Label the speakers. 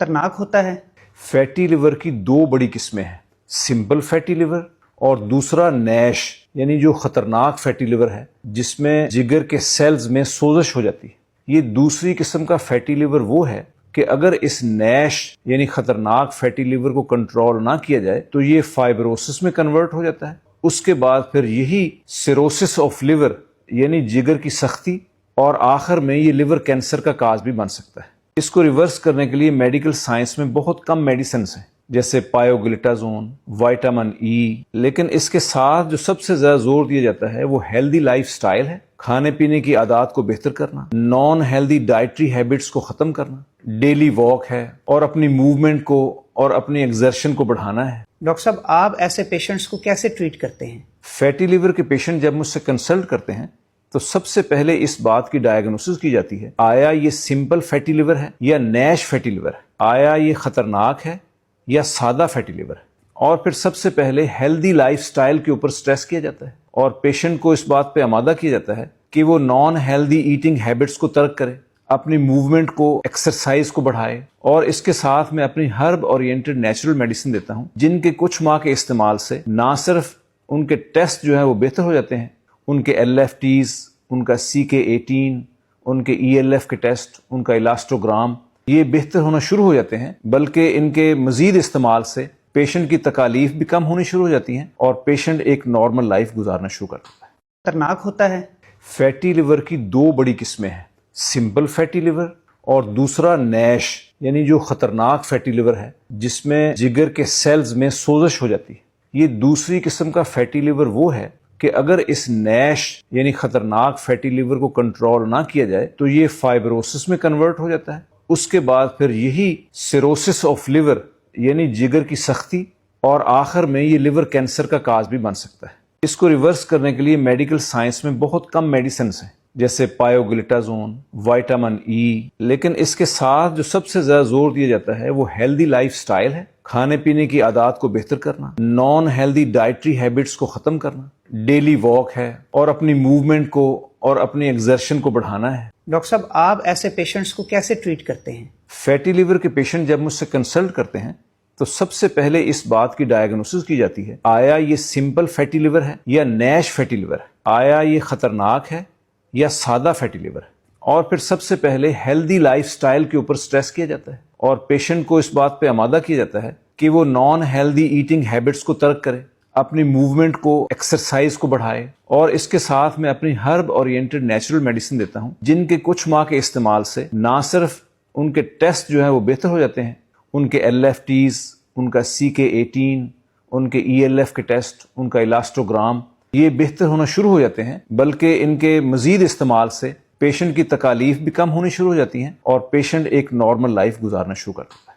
Speaker 1: خطرناک ہوتا ہے؟
Speaker 2: فیٹی لیور کی دو بڑی قسمیں ہیں، سمپل فیٹی لیور اور دوسرا نیش یعنی جو خطرناک فیٹی لیور ہے جس میں جگر کے سیلز میں سوزش ہو جاتی ہے۔ یہ دوسری قسم کا فیٹی لیور وہ ہے کہ اگر اس نیش یعنی خطرناک فیٹی لیور کو کنٹرول نہ کیا جائے تو یہ فائبروسس میں کنورٹ ہو جاتا ہے۔ اس کے بعد پھر یہی سیروسس آف لیور یعنی جگر کی سختی اور آخر میں یہ لیور کینسر کا کاز بھی بن سکتا ہے۔ اس کو ریورس کرنے کے لیے میڈیکل سائنس میں بہت کم میڈیسنز ہیں جیسے پائیوگلیٹازون، وائٹامن ای، لیکن اس کے ساتھ جو سب سے زیادہ زور دیا جاتا ہے وہ ہیلدی لائف سٹائل ہے، کھانے پینے کی عادات کو بہتر کرنا، نان ہیلدی ڈائٹری ہیبٹس کو ختم کرنا، ڈیلی واک ہے اور اپنی موومنٹ کو اور اپنی ایگزرشن کو بڑھانا ہے۔
Speaker 1: ڈاکٹر صاحب، آپ ایسے پیشنٹس کو کیسے ٹریٹ کرتے ہیں؟
Speaker 2: فیٹی لیور کے پیشنٹ جب مجھ سے کنسلٹ کرتے ہیں تو سب سے پہلے اس بات کی ڈائگنوسس کی جاتی ہے، آیا یہ سمپل فیٹی لیور ہے یا نیش فیٹی لیور ہے، آیا یہ خطرناک ہے یا سادہ فیٹی لیور ہے، اور پھر سب سے پہلے ہیلدی لائف سٹائل کے اوپر سٹریس کیا جاتا ہے اور پیشنٹ کو اس بات پہ آمادہ کیا جاتا ہے کہ وہ نان ہیلدی ایٹنگ ہیبٹس کو ترک کرے، اپنی موومنٹ کو، ایکسرسائز کو بڑھائے، اور اس کے ساتھ میں اپنی ہرب اورینٹڈ نیچرل میڈیسن دیتا ہوں جن کے کچھ ماہ کے استعمال سے نہ صرف ان کے ٹیسٹ جو ہیں وہ بہتر ہو جاتے ہیں، ان کے LFTs، ان کا CK18، ان کے ELF کے ٹیسٹ، ان کا الاسٹوگرام یہ بہتر ہونا شروع ہو جاتے ہیں، بلکہ ان کے مزید استعمال سے پیشنٹ کی تکالیف بھی کم ہونی شروع ہو جاتی ہیں اور پیشنٹ ایک نارمل لائف گزارنا شروع کر دیتا ہے۔
Speaker 1: خطرناک ہوتا ہے؟
Speaker 2: فیٹی لیور کی دو بڑی قسمیں ہیں، سمپل فیٹی لیور اور دوسرا نیش یعنی جو خطرناک فیٹی لیور ہے جس میں جگر کے سیلز میں سوزش ہو جاتی ہے۔ یہ دوسری قسم کا فیٹی لیور وہ ہے کہ اگر اس نیش یعنی خطرناک فیٹی لیور کو کنٹرول نہ کیا جائے تو یہ فائبروسس میں کنورٹ ہو جاتا ہے۔ اس کے بعد پھر یہی سیروسس آف لیور یعنی جگر کی سختی اور آخر میں یہ لیور کینسر کا کاز بھی بن سکتا ہے۔ اس کو ریورس کرنے کے لیے میڈیکل سائنس میں بہت کم میڈیسنز ہیں جیسے پائیوگلیٹازون، وائٹامن ای، لیکن اس کے ساتھ جو سب سے زیادہ زور دیا جاتا ہے وہ ہیلدی لائف سٹائل ہے، کھانے پینے کی عادات کو بہتر کرنا، نان ہیلدی ڈائٹری ہیبٹس کو ختم کرنا، ڈیلی واک ہے اور اپنی موومنٹ کو اور اپنی ایگزرشن کو بڑھانا ہے۔
Speaker 1: ڈاکٹر صاحب، آپ ایسے پیشنٹس کو کیسے ٹریٹ کرتے ہیں؟
Speaker 2: فیٹی لیور کے پیشنٹ جب مجھ سے کنسلٹ کرتے ہیں تو سب سے پہلے اس بات کی ڈائگنوسس کی جاتی ہے، آیا یہ سمپل فیٹی لیور ہے یا نیش فیٹی لیور ہے، آیا یہ خطرناک ہے یا سادہ فیٹی لیور ہے، اور پھر سب سے پہلے ہیلدی لائف سٹائل کے اوپر سٹریس کیا جاتا ہے اور پیشنٹ کو اس بات پہ آمادہ کیا جاتا ہے کہ وہ نان ہیلدی ایٹنگ ہیبٹس کو ترک کرے، اپنی موومنٹ کو، ایکسرسائز کو بڑھائے، اور اس کے ساتھ میں اپنی ہرب اورینٹڈ نیچرل میڈیسن دیتا ہوں جن کے کچھ ماہ کے استعمال سے نہ صرف ان کے ٹیسٹ جو ہیں وہ بہتر ہو جاتے ہیں، ان کے LFTs، ان کا CK18، ان کے ELF کے ٹیسٹ، ان کا الاسٹوگرام یہ بہتر ہونا شروع ہو جاتے ہیں، بلکہ ان کے مزید استعمال سے پیشنٹ کی تکالیف بھی کم ہونی شروع ہو جاتی ہیں اور پیشنٹ ایک نارمل لائف گزارنا شروع کرتا ہے۔